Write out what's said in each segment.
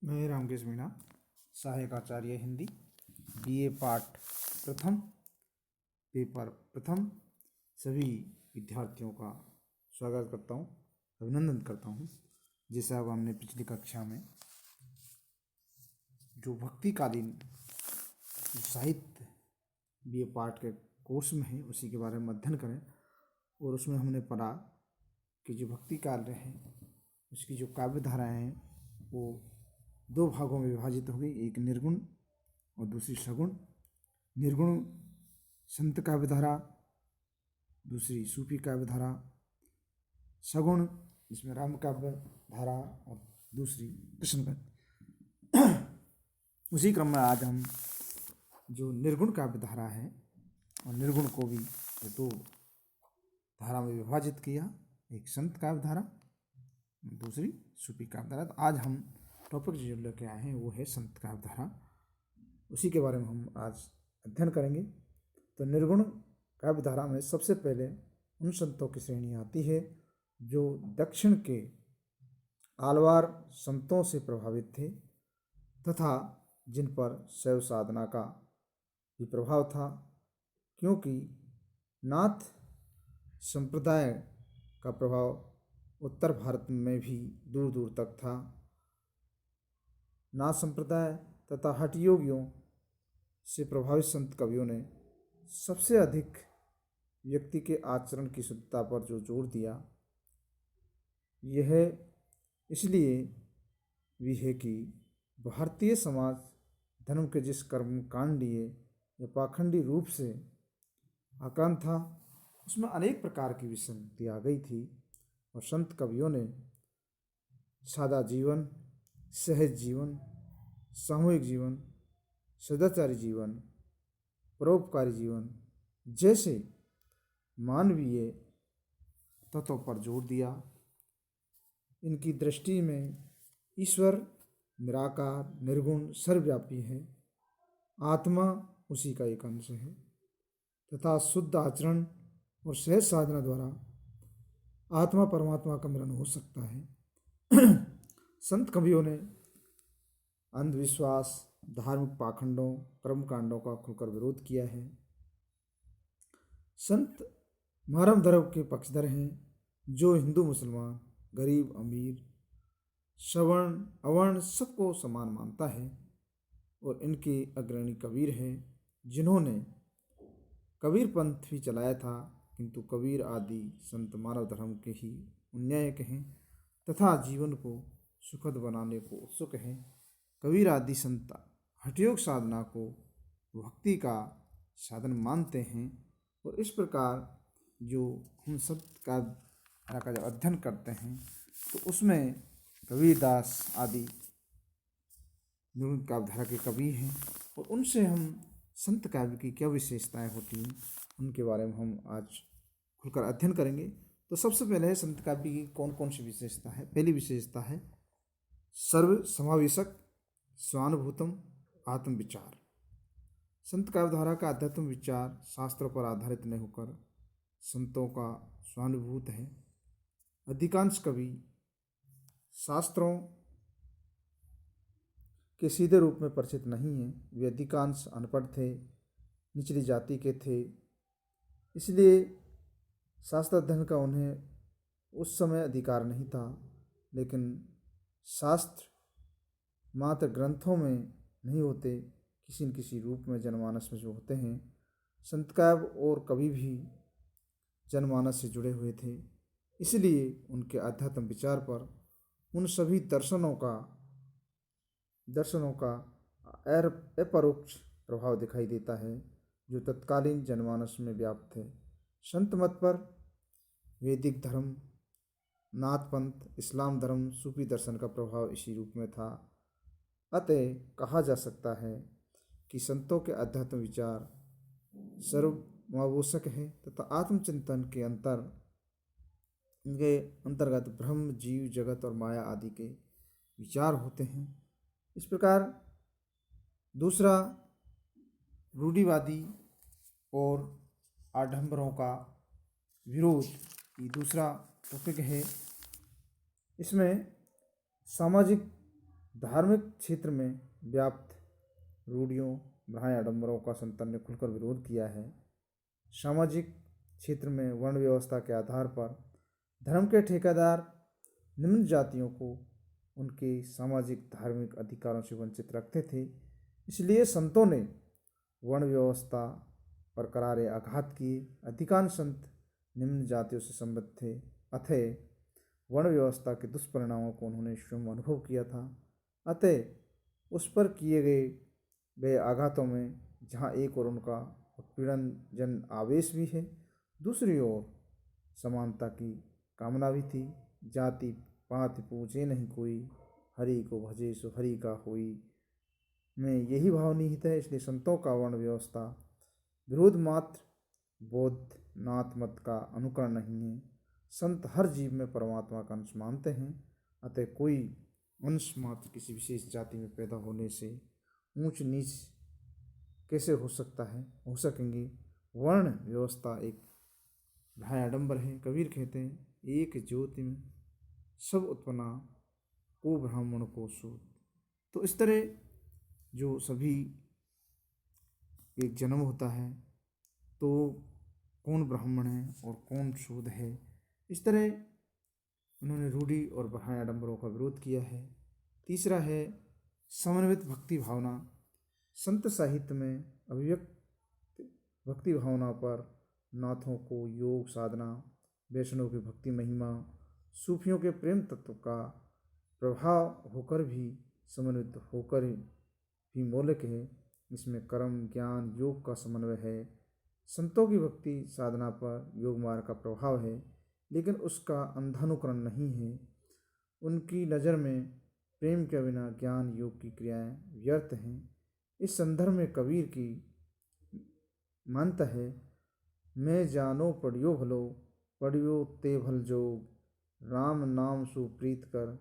मैं रामकेश मीणा, सहायक आचार्य हिंदी, बीए पाठ प्रथम, पेपर प्रथम। सभी विद्यार्थियों का स्वागत करता हूँ, अभिनंदन करता हूँ। जैसा अब हमने पिछली कक्षा में जो भक्तिकालीन साहित्य बीए पाठ के कोर्स में है उसी के बारे में अध्ययन करें, और उसमें हमने पढ़ा कि जो भक्ति काल है उसकी जो काव्य धाराएँ हैं वो दो भागों में विभाजित हो गई, एक निर्गुण और दूसरी सगुण। निर्गुण संत काव्य धारा, दूसरी सूफी काव्य धारा। सगुण जिसमें राम काव्य धारा और दूसरी कृष्ण काव्य। उसी क्रम में आज हम जो निर्गुण काव्य धारा है और निर्गुण को भी दो धारा में विभाजित किया, एक संत काव्य धारा, दूसरी सूफी काव्य धारा। तो आज हम टॉपिक जो लेके आए हैं वो है संत काव्य धारा, उसी के बारे में हम आज अध्ययन करेंगे। तो निर्गुण काव्य धारा में सबसे पहले उन संतों की श्रेणी आती है जो दक्षिण के आलवार संतों से प्रभावित थे तथा जिन पर शैव साधना का भी प्रभाव था, क्योंकि नाथ संप्रदाय का प्रभाव उत्तर भारत में भी दूर दूर तक था। नाथ संप्रदाय तथा हठ योगियों से प्रभावित संत कवियों ने सबसे अधिक व्यक्ति के आचरण की शुद्धता पर जो जोर दिया, यह इसलिए भी है कि भारतीय समाज धर्म के जिस कर्म कांडीय या पाखंडी रूप से आक्रांत था उसमें अनेक प्रकार की विसंगति आ गई थी, और संत कवियों ने सादा जीवन, सहज जीवन, सामूहिक जीवन, सदाचारी जीवन, परोपकारी जीवन जैसे मानवीय तत्वों पर जोर दिया। इनकी दृष्टि में ईश्वर निराकार, निर्गुण, सर्वव्यापी है, आत्मा उसी का एक अंश है तथा शुद्ध आचरण और सहज साधना द्वारा आत्मा परमात्मा का मिलन हो सकता है। संत कवियों ने अंधविश्वास, धार्मिक पाखंडों, कर्मकांडों का खुलकर विरोध किया है। संत धर्म के पक्षधर हैं जो हिंदू मुसलमान, गरीब अमीर, सवर्ण अवर्ण सबको समान मानता है, और इनके अग्रणी कबीर हैं जिन्होंने कबीर पंथ भी चलाया था, किंतु कबीर आदि संत मानव धर्म के ही उन्यायक हैं तथा जीवन को सुखद बनाने को उत्सुक हैं। कबीर आदि संत हठयोग साधना को भक्ति का साधन मानते हैं, और इस प्रकार जो हम सब का जब अध्ययन करते हैं तो उसमें कबीरदास आदि निर्गुण काव्य धारा के कवि हैं, और उनसे हम संत काव्य की क्या विशेषताएं होती हैं उनके बारे में हम आज खुलकर अध्ययन करेंगे। तो सबसे पहले है संत काव्य की कौन कौन सी विशेषता है। पहली विशेषता है सर्व समावेशक स्वानुभूतम आत्मविचार। संत काव्य धारा का अध्यात्म विचार शास्त्रों पर आधारित नहीं होकर संतों का स्वानुभूत है। अधिकांश कवि शास्त्रों के सीधे रूप में परिचित नहीं हैं, वे अधिकांश अनपढ़ थे, निचली जाति के थे, इसलिए शास्त्र अध्ययन का उन्हें उस समय अधिकार नहीं था। लेकिन शास्त्र मात्र ग्रंथों में नहीं होते, किसी न किसी रूप में जनमानस में जो होते हैं। संत काव्य और कवि भी जनमानस से जुड़े हुए थे, इसलिए उनके आध्यात्म विचार पर उन सभी दर्शनों का अपरोक्ष प्रभाव दिखाई देता है जो तत्कालीन जनमानस में व्याप्त थे। संत मत पर वैदिक धर्म, नाथ पंथ, इस्लाम धर्म, सूफी दर्शन का प्रभाव इसी रूप में था। अतः कहा जा सकता है कि संतों के अध्यात्म विचार सर्वमावश्यक है तथा आत्मचिंतन के अंतर्गत ब्रह्म, जीव, जगत और माया आदि के विचार होते हैं। इस प्रकार दूसरा रूढ़िवादी और आडंबरों का विरोध ये दूसरा टॉपिक है। इसमें सामाजिक धार्मिक क्षेत्र में व्याप्त रूढ़ियों, भ्राय आडंबरों का संतों ने खुलकर विरोध किया है। सामाजिक क्षेत्र में वर्ण व्यवस्था के आधार पर धर्म के ठेकेदार निम्न जातियों को उनके सामाजिक धार्मिक अधिकारों से वंचित रखते थे। इसलिए संतों ने वर्ण व्यवस्था पर करारे आघात किए। अधिकांश संत निम्न जातियों से संबद्ध थे, अतः वर्ण व्यवस्था के दुष्परिणामों को उन्होंने स्वयं अनुभव किया था। अतः उस पर किए गए आघातों में जहाँ एक ओर उनका उत्पीड़न जन आवेश भी है, दूसरी ओर समानता की कामना भी थी। जाति पाति पूछे नहीं कोई, हरि को भजे सो हरि का होई में यही भाव निहित है। इसलिए संतों का वर्ण व्यवस्था विरोध मात्र बौद्ध नाथ मत का अनुकरण नहीं है। संत हर जीव में परमात्मा का अंश मानते हैं, अतः कोई अंश मात्र किसी विशेष जाति में पैदा होने से ऊंच नीच कैसे हो सकेंगे। वर्ण व्यवस्था एक भ्राय आडंबर है। कबीर कहते हैं, एक ज्योति में सब उत्पन्ना, को ब्राह्मण को सूद। तो इस तरह जो सभी एक जन्म होता है तो कौन ब्राह्मण है और कौन शूद्र है, इस तरह उन्होंने रूढ़ी और भ्राय आडंबरों का विरोध किया है। तीसरा है समन्वित भक्ति भावना। संत साहित्य में अभिव्यक्त भक्ति भावना पर नाथों को योग साधना, वैष्णव की भक्ति महिमा, सूफियों के प्रेम तत्व का प्रभाव होकर भी समन्वित होकर भी मौलिक है। इसमें कर्म ज्ञान योग का समन्वय है। संतों की भक्ति साधना पर योग मार्ग का प्रभाव है, लेकिन उसका अंधानुकरण नहीं है। उनकी नज़र में प्रेम के बिना ज्ञान योग की क्रियाएं व्यर्थ हैं। इस संदर्भ में कबीर की मानता है, मैं जानो पढ़ियो भलो, पढ़ियो ते भल जोग, राम नाम सुप्रीत कर,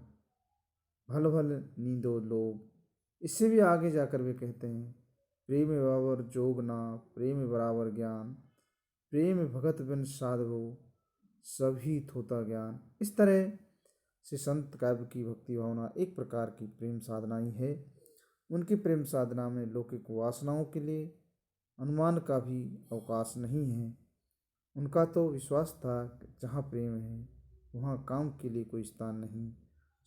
भल भल नींदो लोग। इससे भी आगे जाकर वे कहते हैं, प्रेम बराबर जोग ना, प्रेम बराबर ज्ञान, प्रेम भगत बिन साधवो, सभी थोता ज्ञान। इस तरह से संत काव्य की भक्ति भावना एक प्रकार की प्रेम साधना ही है। उनकी प्रेम साधना में लौकिक वासनाओं के लिए अनुमान का भी अवकाश नहीं है। उनका तो विश्वास था कि जहाँ प्रेम है वहाँ काम के लिए कोई स्थान नहीं।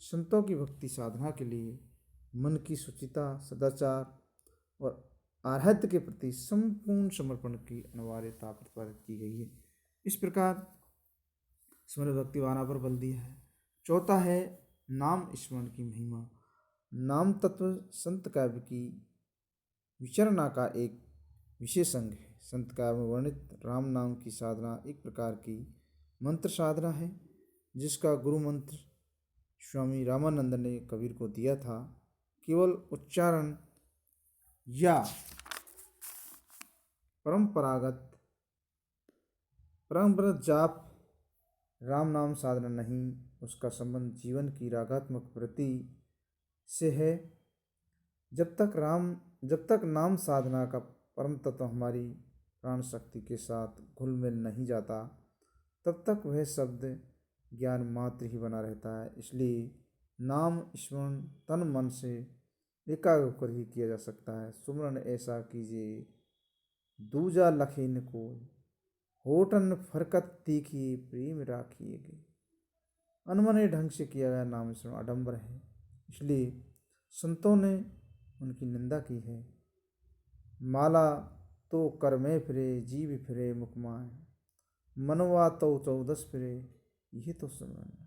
संतों की भक्ति साधना के लिए मन की शुचिता, सदाचार और आराध्य के प्रति संपूर्ण समर्पण की अनिवार्यता प्रतिपादित की गई है। इस प्रकार स्मरण भक्ति भावना पर बल दिया है। चौथा है नाम स्मरण की महिमा। नाम तत्व संत काव्य की विचरणा का एक विशेष अंग है। संत काव्य में वर्णित राम नाम की साधना एक प्रकार की मंत्र साधना है, जिसका गुरु मंत्र स्वामी रामानंद ने कबीर को दिया था। केवल उच्चारण या परंपरागत जाप राम नाम साधना नहीं, उसका संबंध जीवन की रागात्मक वृत्ति से है। जब तक नाम साधना का परम तत्व हमारी प्राण शक्ति के साथ घुल मिल नहीं जाता, तब तक वह शब्द ज्ञान मात्र ही बना रहता है। इसलिए नाम स्मरण तन मन से एकाग्र होकर ही किया जा सकता है। सुमरन ऐसा कीजिए दूजा लखीन को, होठन फरकत तीखी प्रेम राखिएगे। अनमने ढंग से किया गया नाम स्मरण आडंबर है, इसलिए संतों ने उनकी निंदा की है। माला तो कर में फिरे, जीव फिरे मुकमाए, मनवा तो चौदस फिरे, ये तो सुमरन।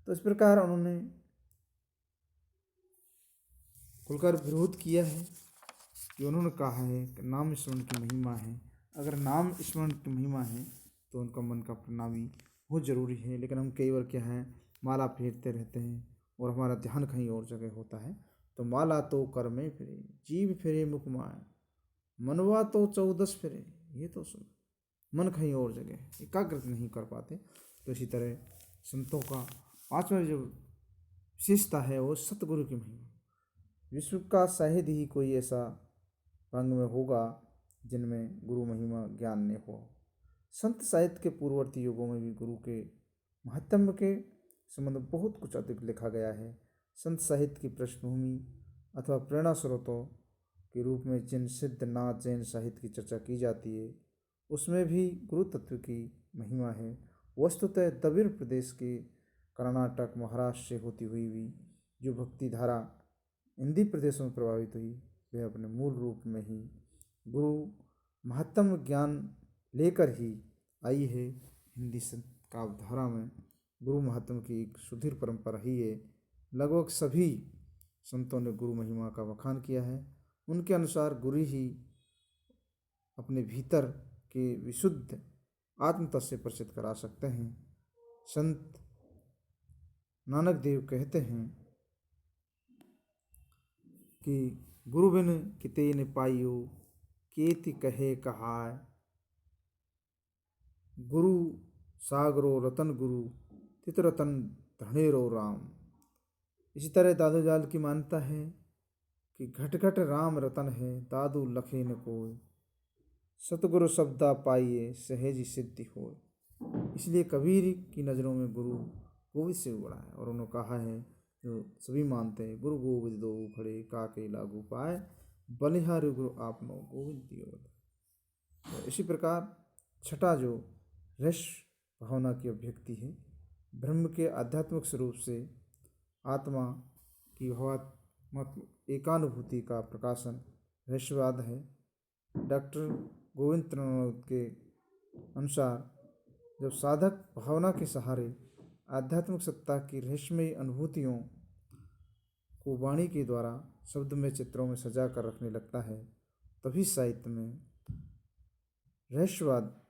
तो इस प्रकार उन्होंने खुलकर विरोध किया है कि उन्होंने कहा है कि नाम स्मरण की महिमा है। अगर नाम स्मरण की महिमा है तो उनका मन का प्रणाम भी बहुत ज़रूरी है। लेकिन हम कई बार क्या है, माला फेरते रहते हैं और हमारा ध्यान कहीं और जगह होता है। तो माला तो कर में फिरे, जीव फिरे मुकमाए, मनवा तो चौदस फिरे, ये तो सुन। मन कहीं और जगह एकाग्र नहीं कर पाते। तो इसी तरह संतों का पांचवा जो विशेषता है वो सतगुरु की महिमा। विश्व का शायद ही कोई ऐसा रंग में होगा जिनमें गुरु महिमा ज्ञान ने हो। संत साहित्य के पूर्ववर्ती युगों में भी गुरु के महत्व के संबंध में बहुत कुछ अधिक लिखा गया है। संत साहित्य की पृष्ठभूमि अथवा प्रेरणा स्रोतों के रूप में जिन सिद्ध नाथ जैन साहित्य की चर्चा की जाती है उसमें भी गुरु तत्व की महिमा है। वस्तुतः द्रविड़ प्रदेश के कर्नाटक महाराष्ट्र से होती हुई भी जो भक्ति धारा हिंदी प्रदेशों में प्रभावित हुई वह अपने मूल रूप में ही गुरु महत्तम ज्ञान लेकर ही आई है। हिंदी संत काव्य धारा में गुरु महात्म की एक सुदृढ़ परंपरा ही है। लगभग सभी संतों ने गुरु महिमा का बखान किया है। उनके अनुसार गुरु ही अपने भीतर के विशुद्ध आत्म तत्व से परिचित करा सकते हैं। संत नानक देव कहते हैं कि गुरु बिन किते न पाइयो केति कहे कहाय, गुरु सागरो रतन गुरु तित रतन धनेरो राम। इसी तरह दादू जाल की मान्यता है कि घट घट राम रतन है दादू लखे न कोय, सतगुरु शब्दा पाइए सहेजी सिद्धि होय। इसलिए कबीर की नज़रों में गुरु गोविंद से बड़ा है और उन्होंने कहा है जो सभी मानते हैं, गुरु गोविंद दो खड़े काके लागू पाए, बलिहारी गुरु आपनो गोविंद दियो। तो इसी प्रकार छठा जो रहस्य भावना की अभिव्यक्ति है, ब्रह्म के आध्यात्मिक स्वरूप से आत्मा की भावात्मक एकानुभूति का प्रकाशन रहस्यवाद है। डॉक्टर गोविंद त्रिनाथ के अनुसार जब साधक भावना के सहारे आध्यात्मिक सत्ता की रहस्यमयी अनुभूतियों को वाणी के द्वारा शब्द में चित्रों में सजा कर रखने लगता है, तभी साहित्य में रहस्यवाद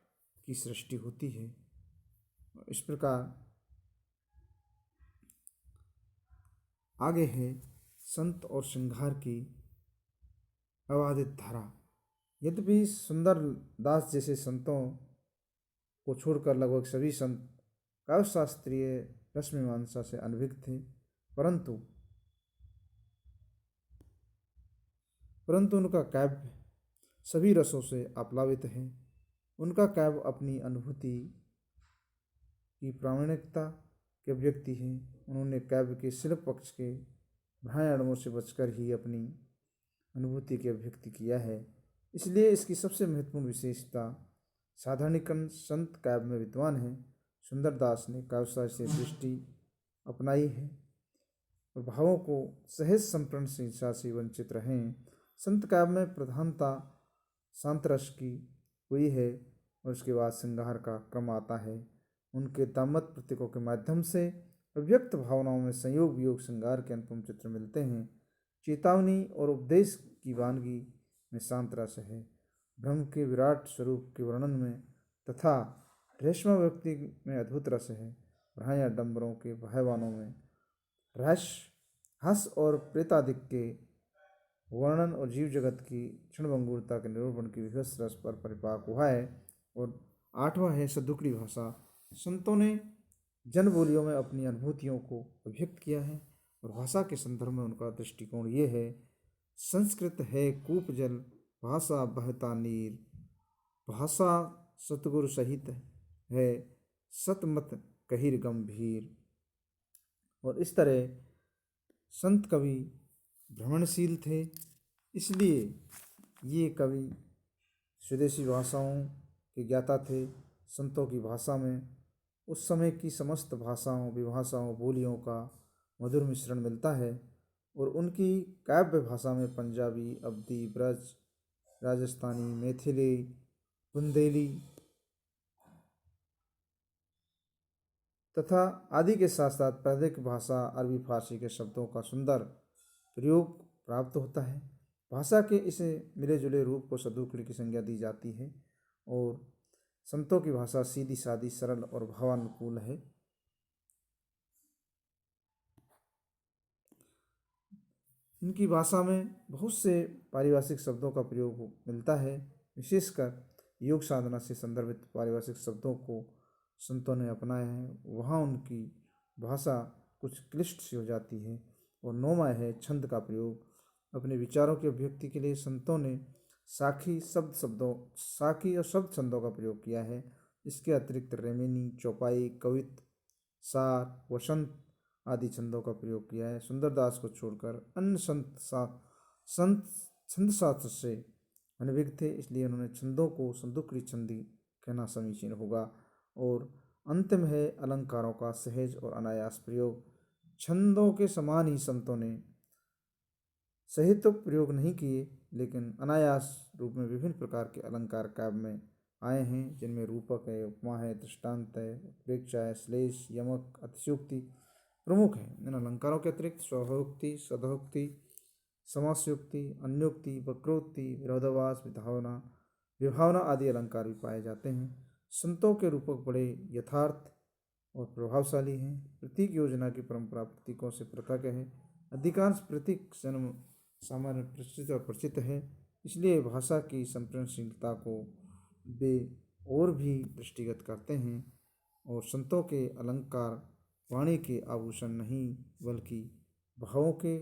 की सृष्टि होती है। इस प्रकार आगे है संत और श्रृंगार की अबाधित धारा। यद्यपि सुंदर दास जैसे संतों को छोड़कर लगभग सभी संत काव्यशास्त्रीय रस मीमांसा से अनभिज्ञ थे, परंतु उनका काव्य सभी रसों से आप्लावित है। उनका काव्य अपनी अनुभूति की प्रामाणिकता की अभिव्यक्ति है। उन्होंने काव्य के शिल्प पक्ष के भ्रायणों से बचकर ही अपनी अनुभूति की अभिव्यक्ति किया है। इसलिए इसकी सबसे महत्वपूर्ण विशेषता साधारणीकरण संत काव्य में विद्वान है। सुंदरदास ने काव्यशास्त्र से दृष्टि अपनाई है और भावों को सहज संप्रण से वंचित रहे। संत काव्य में प्रधानता शांत रस की हुई है और उसके बाद श्रृंगार का क्रम आता है। उनके दामत प्रतीकों के माध्यम से अभिव्यक्त भावनाओं में संयोग वियोग श्रृंगार के अनुपम चित्र मिलते हैं। चेतावनी और उपदेश की वानगी में शांत रस है। ब्रह्म के विराट स्वरूप के वर्णन में तथा रेशमा व्यक्ति में अद्भुत रस है। भ्राया डंबरों के भयवानों में रस हस और प्रेतादिक के वर्णन और जीव जगत की क्षणभंगुरता के निरूपण की विभत्स रस पर परिपाक हुआ है। और आठवां है सदुकड़ी भाषा। संतों ने जन बोलियों में अपनी अनुभूतियों को अभिव्यक्त किया है और भाषा के संदर्भ में उनका दृष्टिकोण ये है, संस्कृत है कूप जल भाषा बहता नीर, भाषा सतगुरु सहित है सतमत कहिर गंभीर। और इस तरह संत कवि भ्रमणशील थे, इसलिए ये कवि स्वदेशी भाषाओं के ज्ञाता थे। संतों की भाषा में उस समय की समस्त भाषाओं विभाषाओं बोलियों का मधुर मिश्रण मिलता है और उनकी काव्य भाषा में पंजाबी, अवधी, ब्रज, राजस्थानी, मैथिली, बुंदेली तथा आदि के साथ साथ प्रादेशिक भाषा अरबी फारसी के शब्दों का सुंदर प्रयोग प्राप्त होता है। भाषा के इसे मिले जुले रूप को सदुकड़ी की संज्ञा दी जाती है और संतों की भाषा सीधी सादी सरल और भावानुकूल है। इनकी भाषा में बहुत से पारिभाषिक शब्दों का प्रयोग मिलता है। विशेषकर योग साधना से संदर्भित पारिभाषिक शब्दों को संतों ने अपनाया है। वहाँ उनकी भाषा कुछ क्लिष्ट सी हो जाती है। और नौवां है छंद का प्रयोग। अपने विचारों की अभिव्यक्ति के लिए संतों ने साखी और शब्द छंदों का प्रयोग किया है। इसके अतिरिक्त रेमेनी, चौपाई, कवित, सार, वसंत आदि छंदों का प्रयोग किया है। सुंदरदास को छोड़कर अन्य संत छंद शास्त्र से अनभिज्ञ थे, इसलिए उन्होंने छंदों को संदुक्री छंदी कहना समीचीन होगा। और अंत में है अलंकारों का सहज और अनायास प्रयोग। छंदों के समान ही संतों ने सहित तो प्रयोग नहीं किए, लेकिन अनायास रूप में विभिन्न प्रकार के अलंकार काव्य में आए हैं, जिनमें रूपक है, उपमा है, दृष्टांत है, उत्प्रेक्षा है, श्लेष, यमक, अतिशयोक्ति प्रमुख है। इन अलंकारों के अतिरिक्त स्वहोक्ति, सदोक्ति, समासयोक्ति, अन्योक्ति, वक्रोक्ति, विरोधाभास, विभावना आदि अलंकार भी पाए जाते हैं। संतों के रूपक बड़े यथार्थ और प्रभावशाली हैं। प्रतीक योजना की परंपरा प्रतीकों से पृथक है। अधिकांश प्रतीक सामान्य प्रचलित और परिचित है, इसलिए भाषा की संप्रेषणशीलता को वे और भी दृष्टिगत करते हैं। और संतों के अलंकार वाणी के आभूषण नहीं, बल्कि भावों के,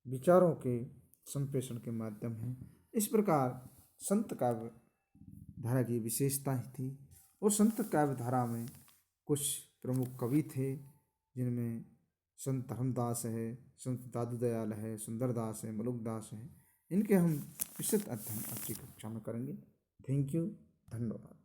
विचारों के संप्रेषण के माध्यम हैं। इस प्रकार संत काव्य धारा की विशेषता ही थी। और संत काव्य धारा में कुछ प्रमुख कवि थे, जिनमें संत धर्मदास है, संत दादू दयाल है, सुंदरदास है, मलुकदास है। इनके हम विस्तृत अध्ययन अगली कक्षा में करेंगे। थैंक यू, धन्यवाद।